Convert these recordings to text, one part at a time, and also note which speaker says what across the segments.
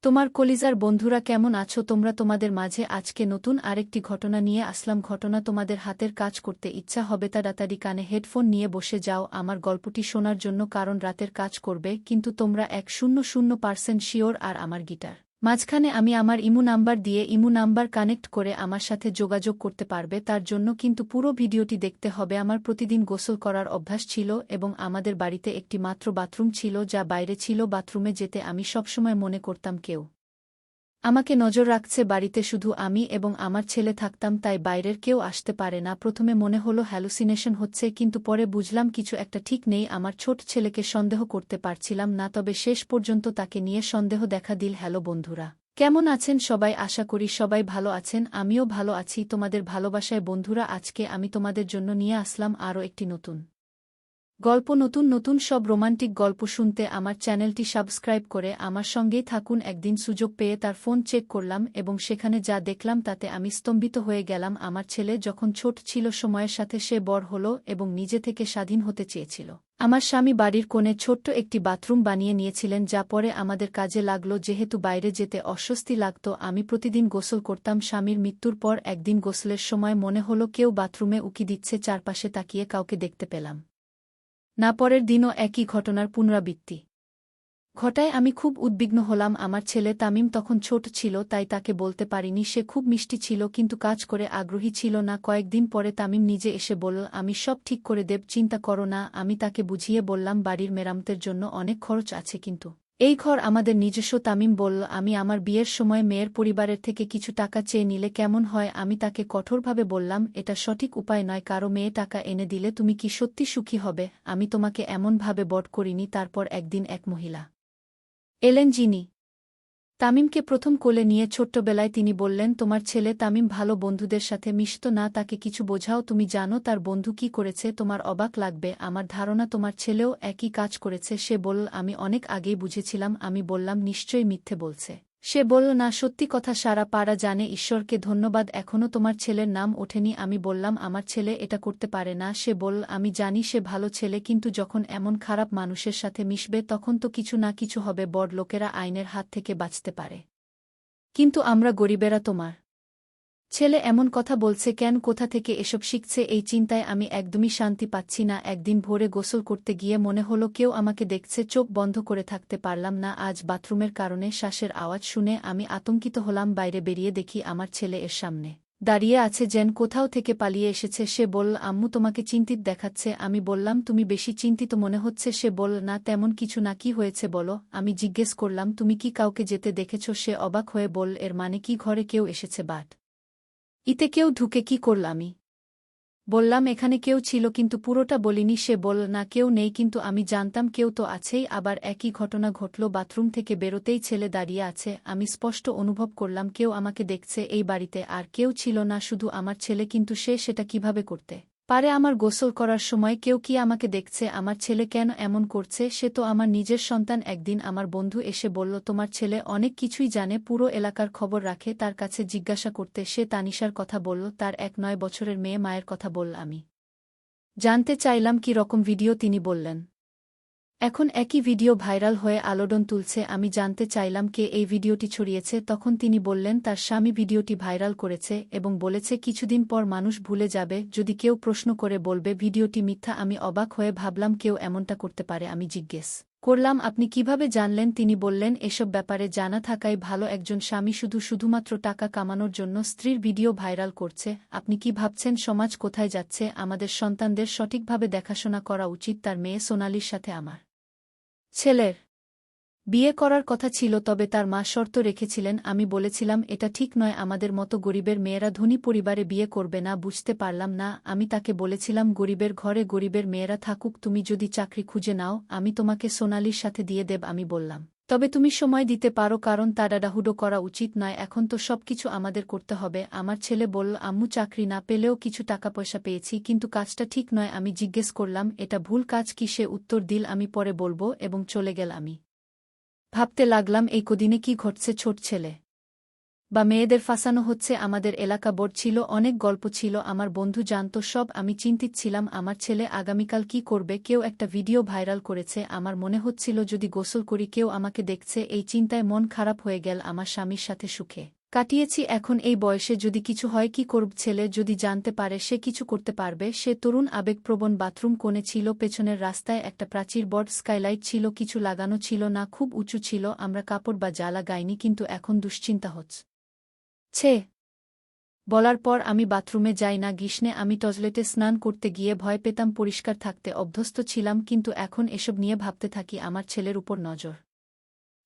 Speaker 1: তোমার কলিজার বন্ধুরা কেমন আছো তোমরা? তোমাদের মাঝে আজকে নতুন আরেকটি ঘটনা নিয়ে আসলাম। ঘটনা তোমাদের হাতের কাজ করতে ইচ্ছা হবে তাড়াতাড়ি কানে হেডফোন নিয়ে বসে যাও আমার গল্পটি শোনার জন্য, কারণ রাতের কাজ করবে কিন্তু তোমরা 100% শিওর। আর আমার গিটার মাঝখানে আমি আমার ইমু নাম্বার দিয়ে ইমু নাম্বার কানেক্ট করে আমার সাথে যোগাযোগ করতে পারবে। তার জন্য কিন্তু পুরো ভিডিওটি দেখতে হবে। আমার প্রতিদিন গোসল করার অভ্যাস ছিল এবং আমাদের বাড়িতে একটি মাত্র বাথরুম ছিল যা বাইরে ছিল। বাথরুমে যেতে আমি সবসময় মনে করতাম কেউ আমাকে নজর রাখছে, বাড়িতে শুধু আমি এবং আমার ছেলে থাকতাম, তাই বাইরের কেউ আসতে পারে না। প্রথমে মনে হলো হ্যালুসিনেশন হচ্ছে, কিন্তু পরে বুঝলাম কিছু একটা ঠিক নেই। আমার ছোট ছেলেকে সন্দেহ করতে পারছিলাম না, তবে শেষ পর্যন্ত তাকে নিয়ে সন্দেহ দেখা দিল। হ্যালো বন্ধুরা, কেমন আছেন সবাই? আশা করি সবাই ভালো আছেন, আমিও ভালো আছি তোমাদের ভালোবাসায়। বন্ধুরা, আজকে আমি তোমাদের জন্য নিয়ে আসলাম আরও একটি নতুন গল্প। নতুন নতুন সব রোমান্টিক গল্প শুনতে আমার চ্যানেলটি সাবস্ক্রাইব করে আমার সঙ্গেই থাকুন। একদিন সুযোগ পেয়ে তার ফোন চেক করলাম এবং সেখানে যা দেখলাম তাতে আমি স্তম্ভিত হয়ে গেলাম। আমার ছেলে যখন ছোট ছিল সময়ের সাথে সে বড় হলো এবং নিজে থেকে স্বাধীন হতে চেয়েছিল। আমার স্বামী বাড়ির কোণে ছোট্ট একটি বাথরুম বানিয়ে নিয়েছিলেন, যা পরে আমাদের কাজে লাগলো। যেহেতু বাইরে যেতে অস্বস্তি লাগত, আমি প্রতিদিন গোসল করতাম। স্বামীর মৃত্যুর পর একদিন গোসলের সময় মনে হলো কেউ বাথরুমে উকি দিচ্ছে। চারপাশে তাকিয়ে কাউকে দেখতে পেলাম না। পরের দিনও একই ঘটনার পুনরাবৃত্তি ঘটায় আমি খুব উদ্বিগ্ন হলাম। আমার ছেলে তামিম তখন ছোট ছিল, তাই তাকে বলতে পারিনি। সে খুব মিষ্টি ছিল কিন্তু কাজ করে আগ্রহী ছিল না। কয়েকদিন পরে তামিম নিজে এসে বলল, আমি সব ঠিক করে দেব, চিন্তা করো না। আমি তাকে বুঝিয়ে বললাম বাড়ির মেরামতের জন্য অনেক খরচ আছে, কিন্তু এই ঘর আমাদের নিজস্ব। তামিম বলল, আমি আমার বিয়ের সময় মেয়ের পরিবারের থেকে কিছু টাকা চেয়ে নিলে কেমন হয়? আমি তাকে কঠোরভাবে বললাম, এটা সঠিক উপায় নয়। কারো মেয়ে টাকা এনে দিলে তুমি কি সত্যি সুখী হবে? আমি তোমাকে এমনভাবে বট করিনি। তারপর একদিন এক মহিলা এলেন, যিনি তামিমকে প্রথম কোলে নিয়ে ছোট্টবেলায় তিনি বললেন, তোমার ছেলে তামিম ভালো বন্ধুদের সাথে মিশত না, তাকে কিছু বোঝাও। তুমি জানো তার বন্ধু কি করেছে? তোমার অবাক লাগবে। আমার ধারণা তোমার ছেলেও একই কাজ করেছে। সে বলল, আমি অনেক আগেই বুঝেছিলাম। আমি বললাম, নিশ্চয়ই মিথ্যে বলছে। সে বলল, না, সত্যি কথা, সারা পাড়া জানে। ঈশ্বরকে ধন্যবাদ, এখনও তোমার ছেলের নাম ওঠেনি। আমি বললাম, আমার ছেলে এটা করতে পারে না। সে বলল, আমি জানি সে ভালো ছেলে, কিন্তু যখন এমন খারাপ মানুষের সাথে মিশবে তখন তো কিছু না কিছু হবে। বড় লোকেরা আইনের হাত থেকে বাঁচতে পারে, কিন্তু আমরা গরিবেরা। তোমার ছেলে এমন কথা বলছে কেন? কোথা থেকে এসব শিখছে? এই চিন্তায় আমি একদমই শান্তি পাচ্ছি না। একদিন ভোরে গোসল করতে গিয়ে মনে হলো কেউ আমাকে দেখছে। চোখ বন্ধ করে থাকতে পারলাম না। আজ বাথরুমের কারণে শ্বাসের আওয়াজ শুনে আমি আতঙ্কিত হলাম। বাইরে বেরিয়ে দেখি আমার ছেলে এর সামনে দাঁড়িয়ে আছে, যেন কোথাও থেকে পালিয়ে এসেছে। সে বলল, আম্মু তোমাকে চিন্তিত দেখাচ্ছে। আমি বললাম, তুমি বেশি চিন্তিত মনে হচ্ছে। সে বলল, না তেমন কিছু না, কি হয়েছে বলো। আমি জিজ্ঞেস করলাম, তুমি কি কাউকে যেতে দেখেছ? সে অবাক হয়ে বলল, এর মানে কি ঘরে কেউ এসেছে? বাট ইতে কেউ ঢুকে কি করল? আমি বললাম, এখানে কেউ ছিল, কিন্তু পুরোটা বলিনি। সে বলল, না কেউ নেই, কিন্তু আমি জানতাম কেউ তো আছেই। আবার একই ঘটনা ঘটল। বাথরুম থেকে বেরোতেই ছেলে দাঁড়িয়ে আছে। আমি স্পষ্ট অনুভব করলাম কেউ আমাকে দেখছে। এই বাড়িতে আর কেউ ছিল না, শুধু আমার ছেলে। কিন্তু সে সেটা কিভাবে করতে পারে? আমার গোসল করার সময় কেউ কি আমাকে দেখছে? আমার ছেলে কেন এমন করছে? সে তো আমার নিজের সন্তান। একদিন আমার বন্ধু এসে বলল, তোমার ছেলে অনেক কিছুই জানে, পুরো এলাকার খবর রাখে। তার কাছে জিজ্ঞাসা করতে সে তানিশার কথা বলল, তার 9 বছরের মেয়ে মায়ের কথা বলল। আমি জানতে চাইলাম কি রকম ভিডিও। তিনি বললেন, এখন একই ভিডিও ভাইরাল হয়ে আলোড়ন তুলছে। আমি জানতে চাইলাম কে এই ভিডিওটি ছড়িয়েছে। তখন তিনি বললেন, তার স্বামী ভিডিওটি ভাইরাল করেছে এবং বলেছে কিছুদিন পর মানুষ ভুলে যাবে, যদি কেউ প্রশ্ন করে বলবে ভিডিওটি মিথ্যা। আমি অবাক হয়ে ভাবলাম কেউ এমনটা করতে পারে। আমি জিজ্ঞেস করলাম, আপনি কিভাবে জানলেন? তিনি বললেন, এসব ব্যাপারে জানা থাকাই ভালো। একজন স্বামী শুধুমাত্র টাকা কামানোর জন্য স্ত্রীর ভিডিও ভাইরাল করছে। আপনি কি ভাবছেন সমাজ কোথায় যাচ্ছে? আমাদের সন্তানদের সঠিকভাবে দেখাশোনা করা উচিত। তার মেয়ে সোনালির সাথে আমার ছেলের বিয়ে করার কথা ছিল, তবে তার মা শর্ত রেখেছিলেন। আমি বলেছিলাম, এটা ঠিক নয়, আমাদের মতো গরিবের মেয়েরা ধনী পরিবারে বিয়ে করবে না। বুঝতে পারলাম না। আমি তাকে বলেছিলাম, গরিবের ঘরে গরিবের মেয়েরা থাকুক, তুমি যদি চাকরি খুঁজে নাও আমি তোমাকে সোনালির সাথে দিয়ে দেব। আমি বললাম, তবে তুমি সময় দিতে পারো, কারণ তাড়াহুড়ো করা উচিত নয়। এখন তো সবকিছু আমাদের করতে হবে। আমার ছেলে বলল, আম্মু চাকরি না পেলেও কিছু টাকা পয়সা পেয়েছি, কিন্তু কাজটা ঠিক নয়। আমি জিজ্ঞেস করলাম, এটা ভুল কাজ কি? সে উত্তর দিল, আমি পরে বলবো, এবং চলে গেল। আমি ভাবতে লাগলাম এই কদিনে কি ঘটছে। ছোট ছেলে বা মেয়েদের ফাঁসানো হচ্ছে। আমাদের এলাকা বোর্ড ছিল, অনেক গল্প ছিল, আমার বন্ধু জানত সব। আমি চিন্তিত ছিলাম আমার ছেলে আগামীকাল কি করবে। কেউ একটা ভিডিও ভাইরাল করেছে, আমার মনে হচ্ছিল যদি গোসল করি কেউ আমাকে দেখছে। এই চিন্তায় মন খারাপ হয়ে গেল। আমার স্বামীর সাথে সুখে কাটিয়েছি, এখন এই বয়সে যদি কিছু হয় কি করব। ছেলে যদি জানতে পারে সে কিছু করতে পারবে। সে তরুণ, আবেগপ্রবণ। বাথরুম কোণে ছিল, পেছনের রাস্তায় একটা প্রাচীর, বড় স্কাইলাইট ছিল, কিছু লাগানো ছিল না, খুব উঁচু ছিল। আমরা কাপড় বা জ্বালা গাইনি, কিন্তু এখন দুশ্চিন্তা হচ্ছে। বলার পর আমি বাথরুমে যাই না। গ্রীষ্মে আমি টয়লেটে স্নান করতে গিয়ে ভয় পেতাম, পরিষ্কার থাকতে অভ্যস্ত ছিলাম, কিন্তু এখন এসব নিয়ে ভাবতে থাকি। আমার ছেলের উপর নজর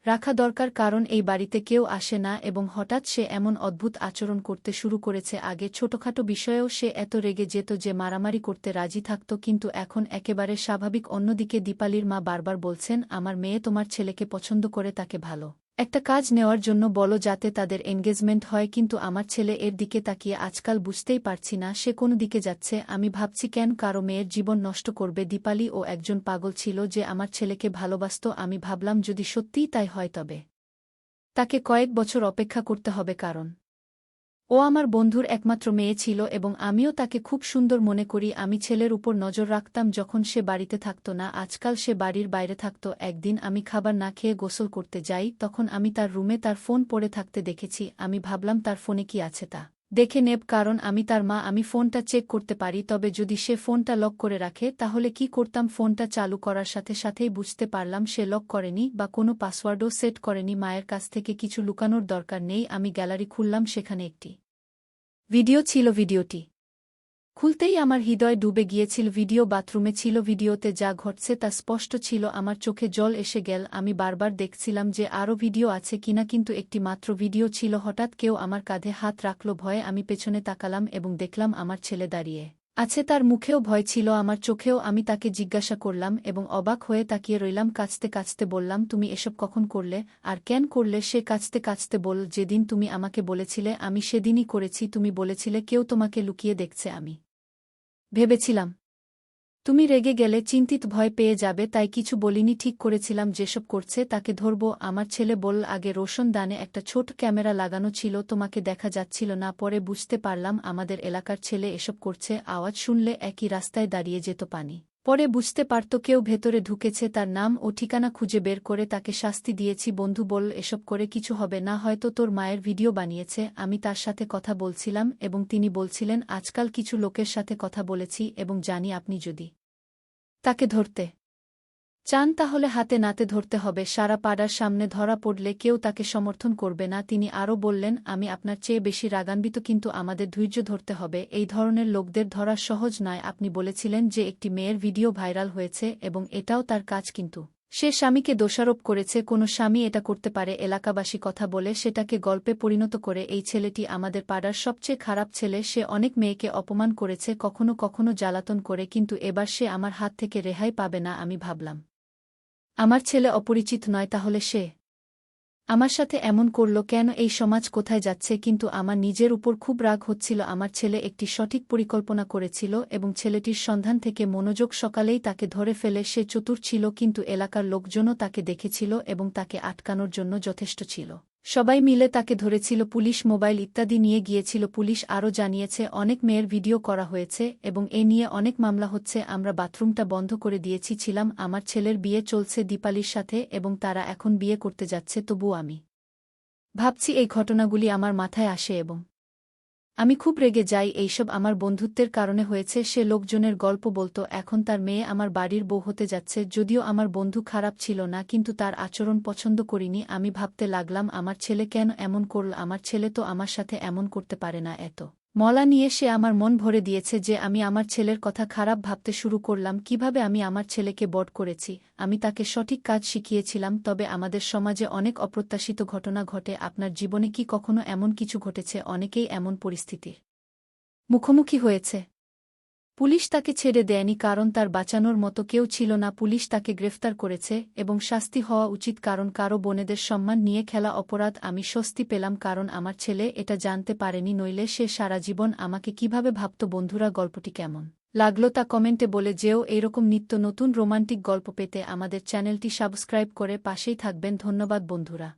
Speaker 1: রাখা দরকার, কারণ এই বাড়িতে কেউ আসে না এবং হঠাৎ সে এমন অদ্ভুত আচরণ করতে শুরু করেছে। আগে ছোটখাটো বিষয়েও সে এত রেগে যেত যে মারামারি করতে রাজি থাকত, কিন্তু এখন একেবারে স্বাভাবিক। অন্যদিকে দীপালির মা বারবার বলছেন, আমার মেয়ে তোমার ছেলেকে পছন্দ করে, তাকে ভালো একটা কাজ নেওয়ার জন্য বলো যাতে তাদের এনগেজমেন্ট হয়। কিন্তু আমার ছেলে এর দিকে তাকিয়ে আজকাল বুঝতেই পারছি না সে কোন দিকে যাচ্ছে। আমি ভাবছি কেন কারো মেয়ের জীবন নষ্ট করবে। দীপালি ও একজন পাগল ছিল যে আমার ছেলেকে ভালোবাসত। আমি ভাবলাম যদি সত্যিই তাই হয় তবে তাকে কয়েক বছর অপেক্ষা করতে হবে, কারণ ও আমার বন্ধুর একমাত্র মেয়ে ছিল এবং আমিও তাকে খুব সুন্দর মনে করি। আমি ছেলের উপর নজর রাখতাম যখন সে বাড়িতে থাকত না। আজকাল সে বাড়ির বাইরে থাকত। একদিন আমি খাবার না খেয়ে গোসল করতে যাই, তখন আমি তার রুমে তার ফোন পড়ে থাকতে দেখেছি। আমি ভাবলাম তার ফোনে কি আছে তা দেখে নেব, কারণ আমি তার মা, আমি ফোনটা চেক করতে পারি। তবে যদি সে ফোনটা লক করে রাখে তাহলে কি করতাম। ফোনটা চালু করার সাথে সাথেই বুঝতে পারলাম সে লক করেনি বা কোনো পাসওয়ার্ডও সেট করেনি। মায়ের কাছ থেকে কিছু লুকানোর দরকার নেই। আমি গ্যালারি খুললাম, সেখানে একটি ভিডিও ছিল। ভিডিওটি খুলতেই আমার হৃদয় ডুবে গিয়েছিল। ভিডিও বাথরুমে ছিল, ভিডিওতে যা ঘটছে তা স্পষ্ট ছিল। আমার চোখে জল এসে গেল। আমি বারবার দেখছিলাম যে আরও ভিডিও আছে কিনা, কিন্তু একটি মাত্র ভিডিও ছিল। হঠাৎ কেউ আমার কাঁধে হাত রাখল। ভয়ে আমি পেছনে তাকালাম এবং দেখলাম আমার ছেলে দাঁড়িয়ে আছে। তার মুখেও ভয় ছিল, আমার চোখেও। আমি তাকে জিজ্ঞাসা করলাম এবং অবাক হয়ে তাকিয়ে রইলাম। কাঁচতে কাঁচতে বললাম, তুমি এসব কখন করলে আর কেন করলে? সে কাঁচতে কাঁচতে বলল, যেদিন তুমি আমাকে বলেছিলে আমি সেদিনই করেছি। তুমি বলেছিলে কেউ তোমাকে লুকিয়ে দেখছে। আমি ভেবেছিলাম তুমি রেগে গেলে, চিন্তিত, ভয় পেয়ে যাবে, তাই কিছু বলিনি। ঠিক করেছিলাম যেসব করছে তাকে ধরব। আমার ছেলে বলল, আগে রোশন দানে একটা ছোট ক্যামেরা লাগানো ছিল, তোমাকে দেখা যাচ্ছিল না। পরে বুঝতে পারলাম আমাদের এলাকার ছেলে এসব করছে। আওয়াজ শুনলে একই রাস্তায় দাঁড়িয়ে যেত পানি। পরে বুঝতে পারত কেউ ভেতরে ঢুকেছে। তার নাম ও ঠিকানা খুঁজে বের করে তাকে শাস্তি দিয়েছি। বন্ধু বলল, এসব করে কিছু হবে না, হয়তো তোর মায়ের ভিডিও বানিয়েছে। আমি তার সাথে কথা বলছিলাম এবং তিনি বলছিলেন, আজকাল কিছু লোকের সাথে কথা বলেছি এবং জানি আপনি যদি তাকে ধরতে চান তাহলে হাতে নাতে ধরতে হবে। সারা পাড়ার সামনে ধরা পড়লে কেউ তাকে সমর্থন করবে না। তিনি আরও বললেন, আমি আপনার চেয়ে বেশি রাগান্বিত, কিন্তু আমাদের ধৈর্য ধরতে হবে। এই ধরনের লোকদের ধরা সহজ নয়। আপনি বলেছিলেন যে একটি মেয়ের ভিডিও ভাইরাল হয়েছে এবং এটাও তার কাজ, কিন্তু সে স্বামীকে দোষারোপ করেছে। কোনো স্বামী এটা করতে পারে? এলাকাবাসী কথা বলে সেটাকে গল্পে পরিণত করে। এই ছেলেটি আমাদের পাড়ার সবচেয়ে খারাপ ছেলে। সে অনেক মেয়েকে অপমান করেছে, কখনো কখনো জ্বালাতন করে, কিন্তু এবার সে আমার হাত থেকে রেহাই পাবে না। আমি ভাবলাম আমার ছেলে অপরিচিত নয়, তাহলে সে আমার সাথে এমন করল কেন? এই সমাজ কোথায় যাচ্ছে? কিন্তু আমার নিজের উপর খুব রাগ হচ্ছিল। আমার ছেলে একটি সঠিক পরিকল্পনা করেছিল এবং ছেলেটির সন্ধান থেকে মনোযোগ। সকালেই তাকে ধরে ফেলে। সে চতুর ছিল, কিন্তু এলাকার লোকজনও তাকে দেখেছিল এবং তাকে আটকানোর জন্য যথেষ্ট ছিল। সবাই মিলে তাকে ধরেছিল, পুলিশ মোবাইল ইত্যাদি নিয়ে গিয়েছিল। পুলিশ আরও জানিয়েছে অনেক মেয়ের ভিডিও করা হয়েছে এবং এ নিয়ে অনেক মামলা হচ্ছে। আমরা বাথরুমটা বন্ধ করে দিয়েছিলাম। আমার ছেলের বিয়ে চলছে দীপালির সাথে এবং তারা এখন বিয়ে করতে যাচ্ছে। তবু আমি ভাবছি এই ঘটনাগুলি আমার মাথায় আসে এবং আমি খুব রেগে যাই। এইসব আমার বন্ধুত্বের কারণে হয়েছে। সে লোকজনের গল্প বলতো, এখন তার মেয়ে আমার বাড়ির বউ হতে যাচ্ছে। যদিও আমার বন্ধু খারাপ ছিল না, কিন্তু তার আচরণ পছন্দ করিনি। আমি ভাবতে লাগলাম আমার ছেলে কেন এমন করল? আমার ছেলে তো আমার সাথে এমন করতে পারে না। এত মলা নিয়ে সে আমার মন ভরে দিয়েছে যে আমি আমার ছেলের কথা খারাপ ভাবতে শুরু করলাম। কিভাবে আমি আমার ছেলেকে বড় করেছি, আমি তাকে সঠিক কাজ শিখিয়েছিলাম। তবে আমাদের সমাজে অনেক অপ্রত্যাশিত ঘটনা ঘটে। আপনার জীবনে কি কখনো এমন কিছু ঘটেছে? অনেকেই এমন পরিস্থিতির মুখোমুখি হয়েছে। পুলিশ তাকে ছেড়ে দেয়নি কারণ তার বাঁচানোর মতো কেউ ছিল না। পুলিশ তাকে গ্রেফতার করেছে এবং শাস্তি হওয়া উচিত, কারণ কারো বোনেদের সম্মান নিয়ে খেলা অপরাধ। আমি স্বস্তি পেলাম কারণ আমার ছেলে এটা জানতে পারেনি, নইলে সে সারা জীবন আমাকে কিভাবে ভাবত। বন্ধুরা, গল্পটি কেমন লাগলো তা কমেন্টে বলে যেও। এইরকম নিত্য নতুন রোমান্টিক গল্প পেতে আমাদের চ্যানেলটি সাবস্ক্রাইব করে পাশেই থাকবেন। ধন্যবাদ বন্ধুরা।